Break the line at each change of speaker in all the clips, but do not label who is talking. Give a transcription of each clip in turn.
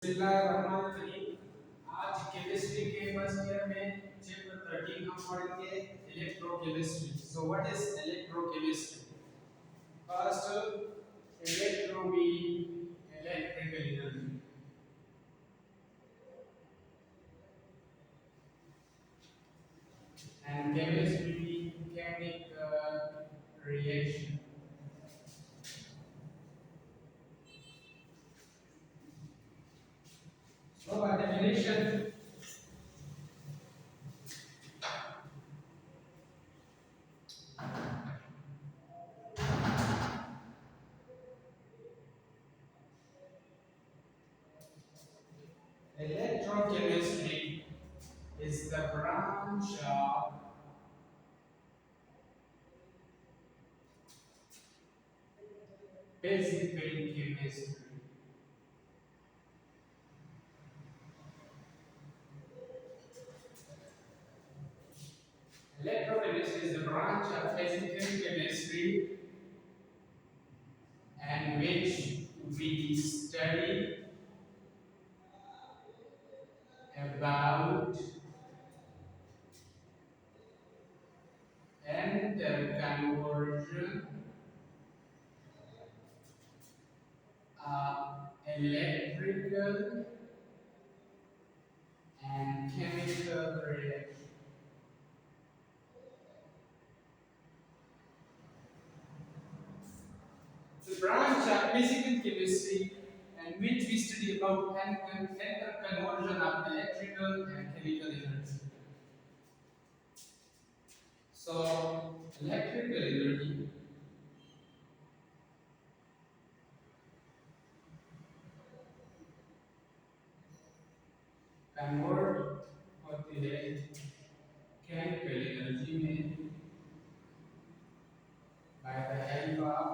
बिस्मिल्लाहिर्रहमानिर्रहीम। आज केमिस्ट्री के फर्स्ट ईयर में चैप्टर 13 हम पढ़ेंगे electrochemistry. So what is electrochemistry? First electro भी electrical energy and chemistry chemical reaction. So by definition electrochemistry is the branch of physical chemistry. Electrochemistry is the branch of physical chemistry and which we study about and the conversion of electrical and chemical reactions. The branch of physical chemistry and which we study about and the conversion of electrical and chemical energy. So, electrical energy convert होती है chemical energy में by the help of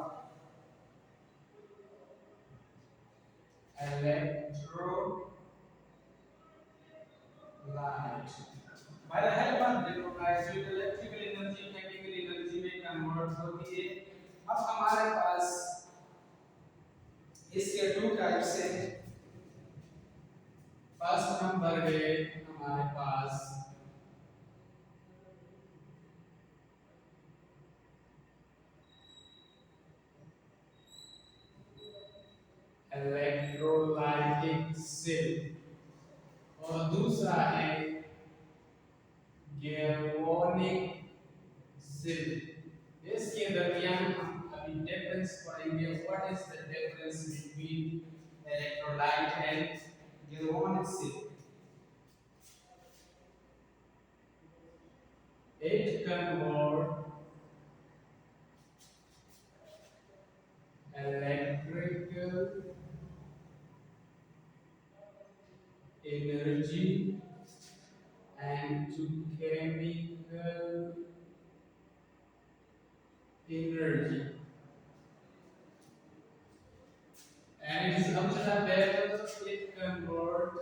electrolyte. By the help of electrolytes, with electrical energy chemical energy में convert होती है। अब हमारे पास इसके दो टाइप्स हैं। फर्स्ट नंबर है हमारे पास इलेक्ट्रोलाइटिक सेल और दूसरा है गैल्वेनिक सेल। इसके दरमियान हम अभी डिफरेंस पढ़ेंगे। What is the difference between electrolyte and galvanic cell? It convert electrical energy and to chemical energy, and it is observed that it convert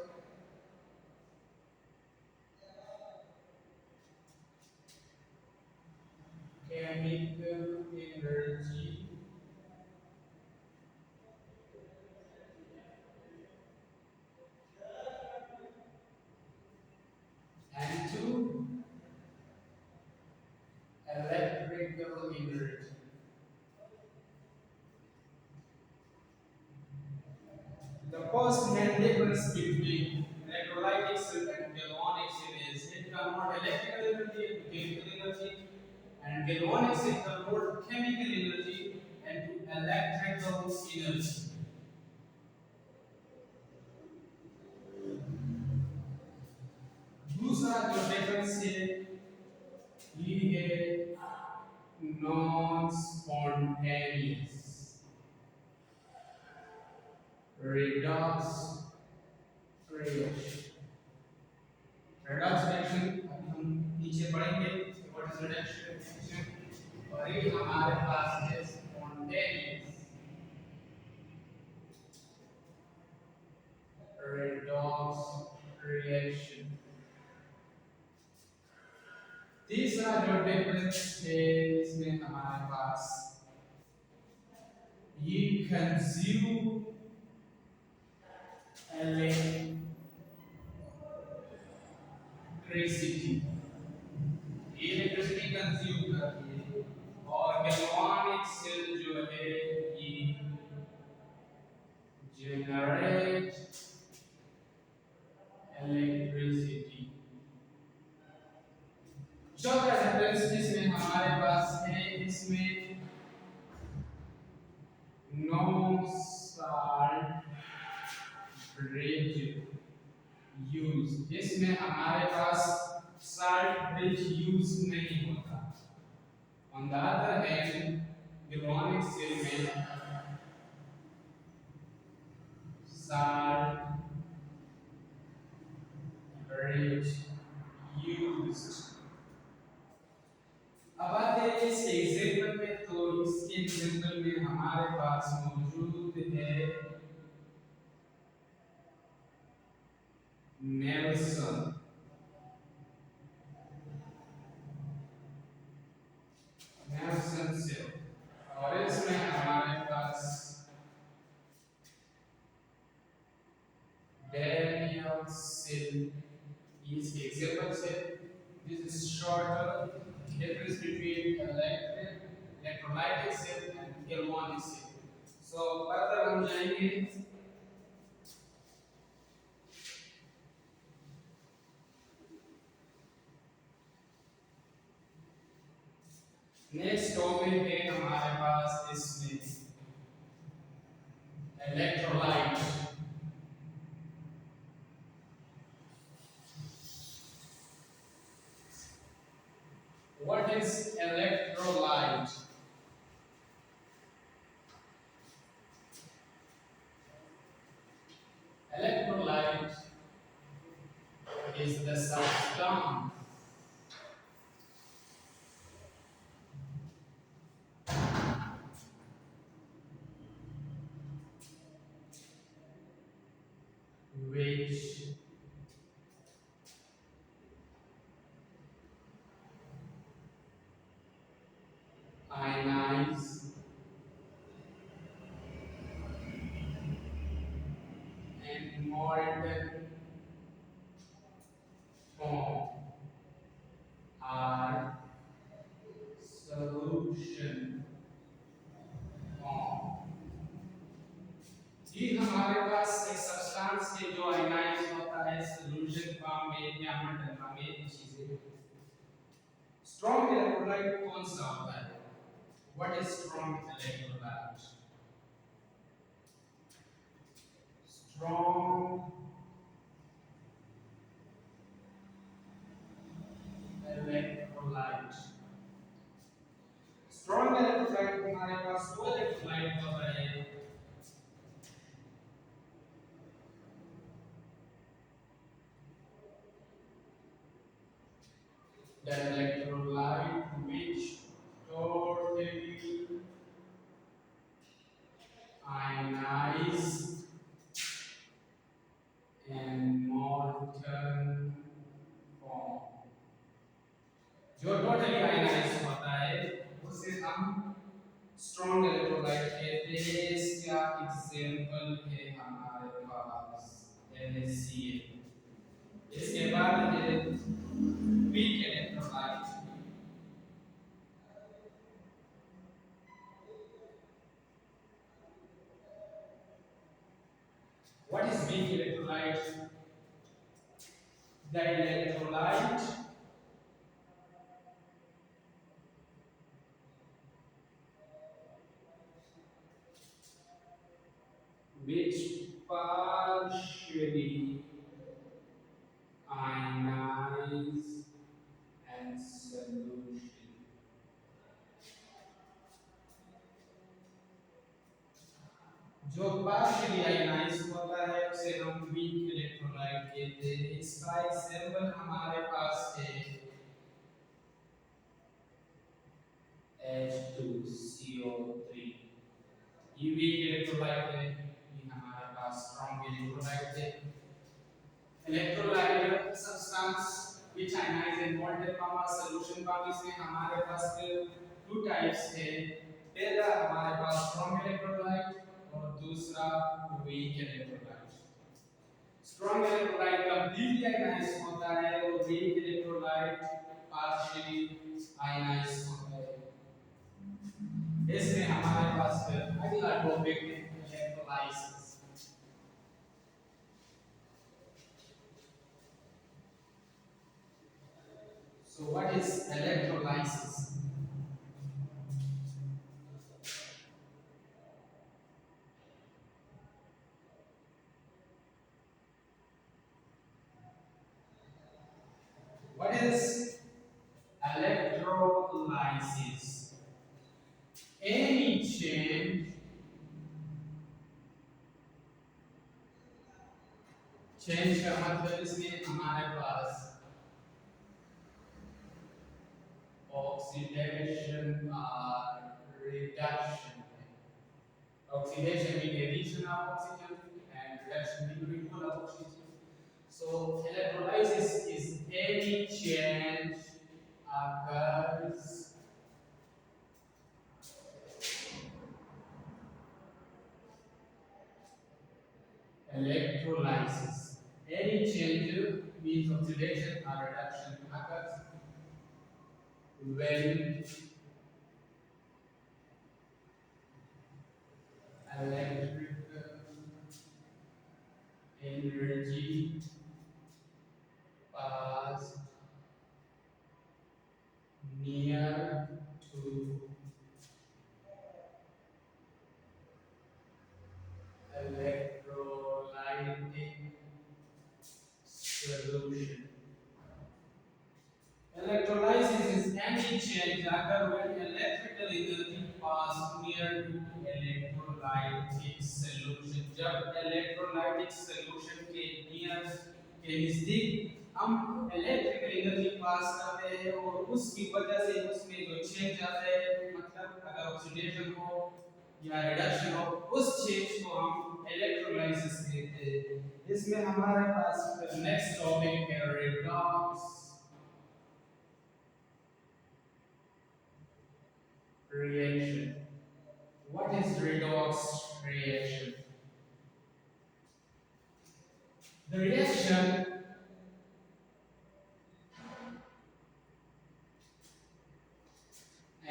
chemical energy and to electrical energy. The first main difference between electrolytic cell and galvanic cell is it convert electrical energy into chemical energy, and galvanic cell convert chemical energy into electrical energy. दूसरा जो difference है ये है non spontaneous redox reaction. Redox reaction अभी हम नीचे पढ़ेंगे what is redox reaction, और ये हमारे पास है spontaneous redox reaction. तीसरा जो डिफरेंस है इसमें हमारे पास ये कंज्यूम इलेक्ट्रिसिटी, इलेक्ट्रिसिटी कंज्यूम करती है। और गैल्वानिक सेल जो है ये जनरेट इलेक्ट्रिसिटी। चौथा सेंटेंस जिसमें हमारे पास है, इसमें नो साल्ट ब्रिज यूज, इसमें हमारे पास साल्ट ब्रिज यूज नहीं होता। On the other hand galvanic cell में salt bridge used। अब आते हैं इसके एग्जाम्पल में। तो इसके एग्जाम्पल में हमारे पास मौजूद है नेल्सन, नेल्सन सेल, और इसमें हमारे पास Daniel cell is example cell. This is short difference between electrolytic cell and galvanic cell. So further हम जाएंगे नेक्स्ट टॉपिक है हमारे पास इसमें electrolyte. What is electrolyte? Electrolyte is the substance which ionize and molten form are solution form। ये हमारे पास एक substance के जो आयनाइज होता है सॉल्यूशन फॉर्म में या मेटल फॉर्म में चीजें। स्ट्रॉन्ग इलेक्ट्रोलाइट कौन सा होता है? What is strong electrolyte? Strong electrolyte, strong electrolyte हमारे पास वो इलेक्ट्रोलाइट होता है the electrolyte which totally ionized and molten form। जो totally ionized होता है उसे हम strong electrolyte कहते हैं। इसका एग्जांपल है हमारे पास NaCl। इसके बाद है weak electrolyte। What is weak electrolyte? The electrolyte which partially ionize and solution। जो partially ionize होता है उसे हम weak electrolyte कहते हैं। इसका एग्जांपल हमारे पास है H2CO3। ये weak electrolyte है, ये हमारे पास strong electrolyte है। Electrolyte substance which ionize and molten form or solution form, इसमें हमारे पास two types है। पहला हमारे पास strong electrolyte और दूसरा weak electrolyte। Strong electrolyte completely ionize होता है और वीक इलेक्ट्रोलाइट पार्शियली आयनाइज होता है। इसमें हमारे पास फिर अगला टॉपिक है electrolysis. So what is electrolysis? What is electrolysis? Any change का मतलब इसमें हमारे पास oxidation or reduction है। Oxidation means addition of oxygen and reduction means removal of oxygen. So electrolysis is any change occurs electrolysis. Any change means oxidation or reduction occurs when electrical energy passed near to electrolytic solution. Electrolysis is any change occur when electrical energy pass near to electrolytic solution. जब electrolytic solution के near के नजदीक हम electrical energy पास करते हैं और उसकी वजह से उसमें जो change आता है मतलब अगर oxidation हो या reduction हो उस change को हम electrolysis कहते हैं। इसमें हमारे पास next topic है redox reaction. What is redox reaction? The reaction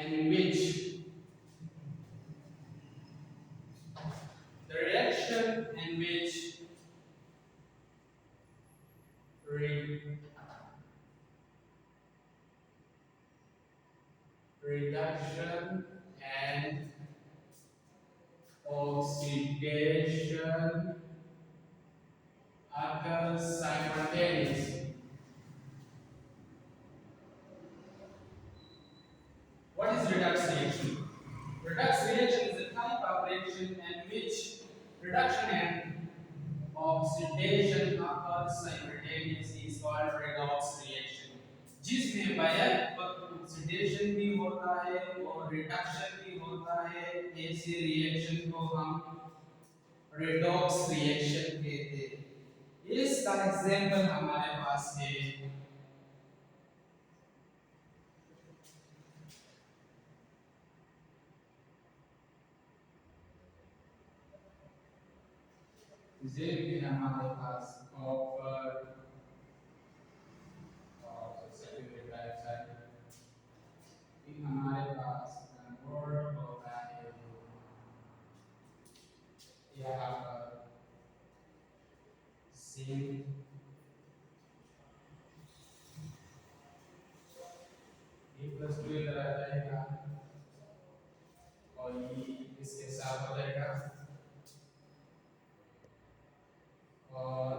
in which reduction and oxidation occurs simultaneously. What is redox reaction? Redox reaction is a type of reaction in which reduction and oxidation occurs simultaneously is called redox reaction. जिसमें back वक्त oxidation भी होता है और reduction भी होता है। ऐसे रिएक्शन को हम redox reaction कहते हैं। इसका एग्जांपल हमारे पास है जिंक है हमारे पास कॉपर और सल्फ्यूरिक डाइऑक्साइड हमारे पास कन्वर्ट होता है यहाँ पर जिंक E+2 इधर आ जाएगा और ये इसके साथ हो जाएगा और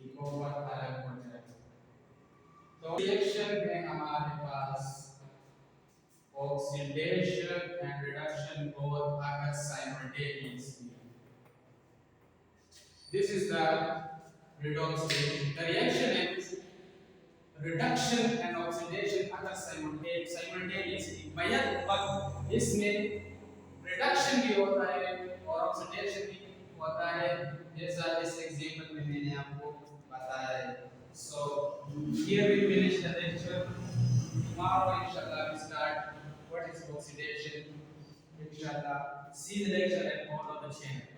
इकोवर अलग हो जाएगा। तो रिएक्शन में हमारे पास oxidation and reduction both occur simultaneously. This is the redox reaction. The reaction is reduction and oxidation occur simultaneously. Back वक्त इसमें reduction भी होता है और oxidation भी होता है जैसा इस एग्जांपल में मैंने आपको बताया है। So here we finish the lecture. Tomorrow inshallah we start what is oxidation. Inshallah see the lecture and follow the channel.